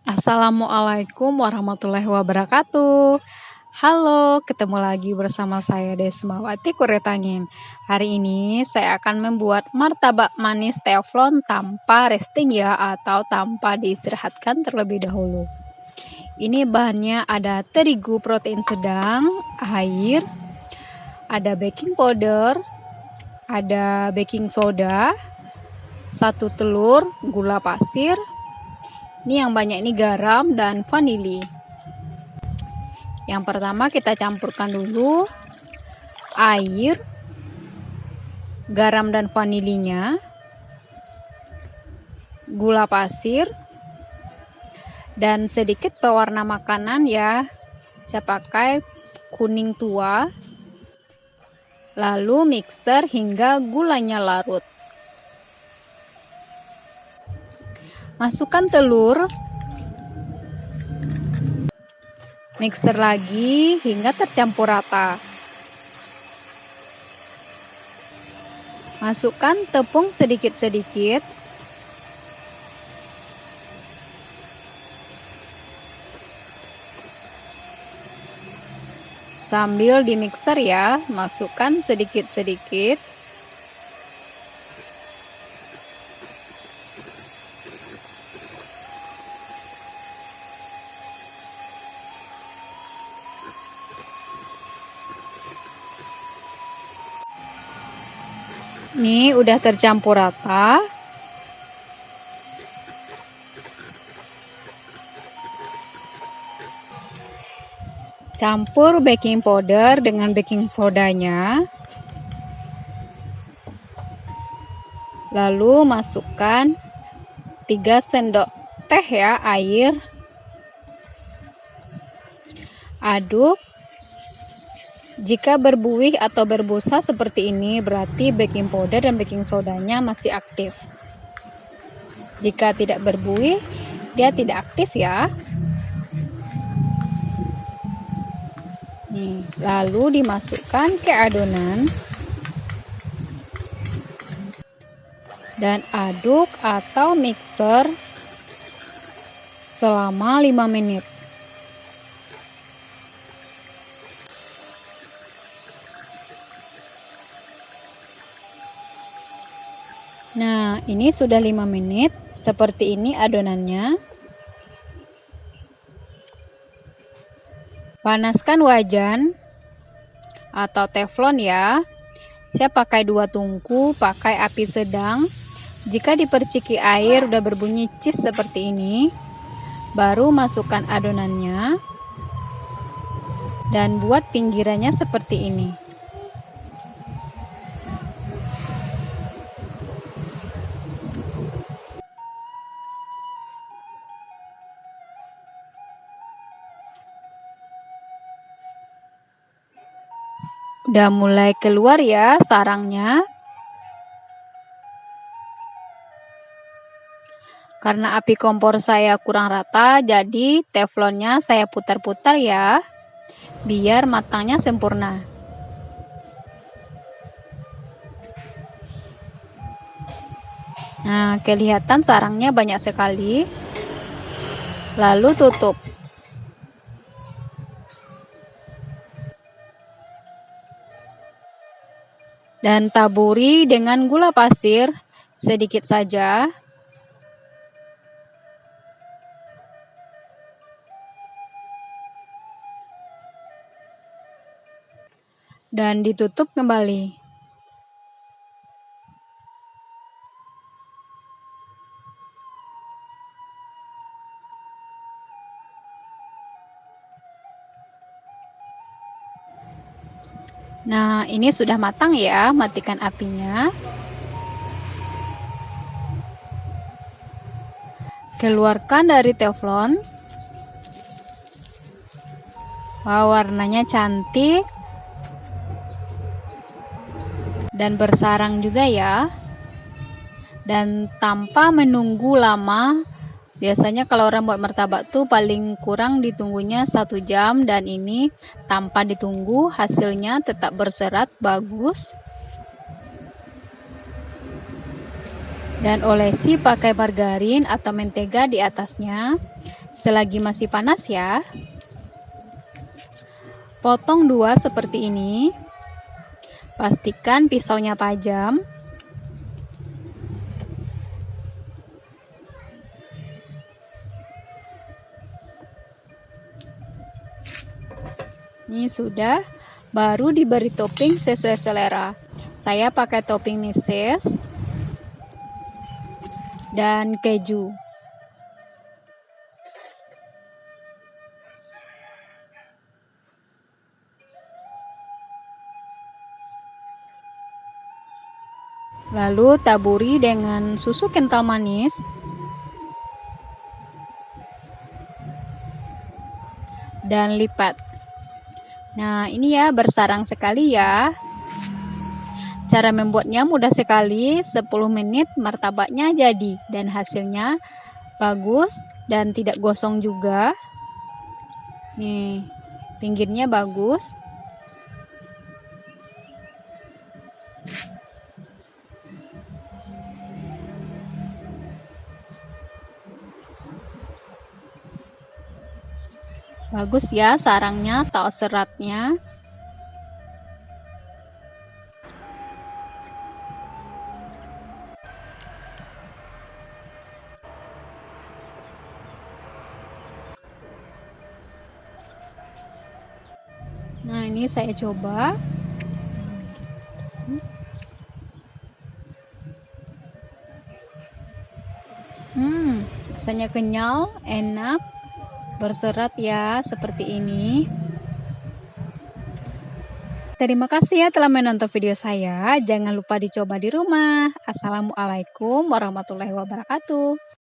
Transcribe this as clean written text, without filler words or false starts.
Assalamualaikum warahmatullahi wabarakatuh. Halo, ketemu lagi bersama saya Desmawati Kuretangin. Hari ini saya akan membuat martabak manis teflon tanpa resting ya, atau tanpa diistirahatkan terlebih dahulu. Ini bahannya ada terigu protein sedang, air, ada baking powder, ada baking soda, 1 telur, gula pasir. Ini yang banyak ini garam dan vanili. Yang pertama kita campurkan dulu air, garam dan vanilinya, gula pasir, dan sedikit pewarna makanan ya. Saya pakai kuning tua. Lalu mixer hingga gulanya larut. Masukkan telur, mixer lagi hingga tercampur rata. Masukkan tepung sedikit-sedikit. Sambil di mixer ya, masukkan sedikit-sedikit. Nih udah tercampur rata. Campur baking powder dengan baking sodanya. Lalu masukkan 3 sendok teh ya air. Aduk. Jika berbuih atau berbusa seperti ini, berarti baking powder dan baking sodanya masih aktif. Jika tidak berbuih, dia tidak aktif ya. Nih, lalu dimasukkan ke adonan. Dan aduk atau mixer selama 5 menit. Nah, ini sudah 5 menit. Seperti ini adonannya. Panaskan wajan atau teflon ya. Saya pakai 2 tungku, pakai api sedang. Jika diperciki air udah berbunyi cis seperti ini, baru masukkan adonannya. Dan buat pinggirannya seperti ini. Udah mulai keluar ya sarangnya. Karena api kompor saya kurang rata, jadi teflonnya saya putar-putar ya, biar matangnya sempurna. Nah, kelihatan sarangnya banyak sekali. Lalu tutup. Dan taburi dengan gula pasir sedikit saja. Dan ditutup kembali. Nah, ini sudah matang ya, matikan apinya. Keluarkan dari teflon. Wah, warnanya cantik. Dan bersarang juga ya. Dan tanpa menunggu lama. Biasanya kalau orang buat martabak tuh paling kurang ditunggunya 1 jam, dan ini tanpa ditunggu hasilnya tetap berserat bagus. Dan olesi pakai margarin atau mentega di atasnya. Selagi masih panas ya. Potong 2 seperti ini. Pastikan pisaunya tajam. Ini sudah, baru diberi topping sesuai selera. Saya pakai topping meses dan keju. Lalu taburi dengan susu kental manis. Dan lipat. Nah, ini ya bersarang sekali ya. Cara membuatnya mudah sekali, 10 menit martabaknya jadi dan hasilnya bagus dan tidak gosong juga. Nih, pinggirnya bagus. Bagus ya sarangnya atau seratnya. Nah, ini saya coba. Rasanya kenyal, enak, berserat ya, seperti ini. Terima kasih ya telah menonton video saya. Jangan lupa dicoba di rumah. Assalamualaikum warahmatullahi wabarakatuh.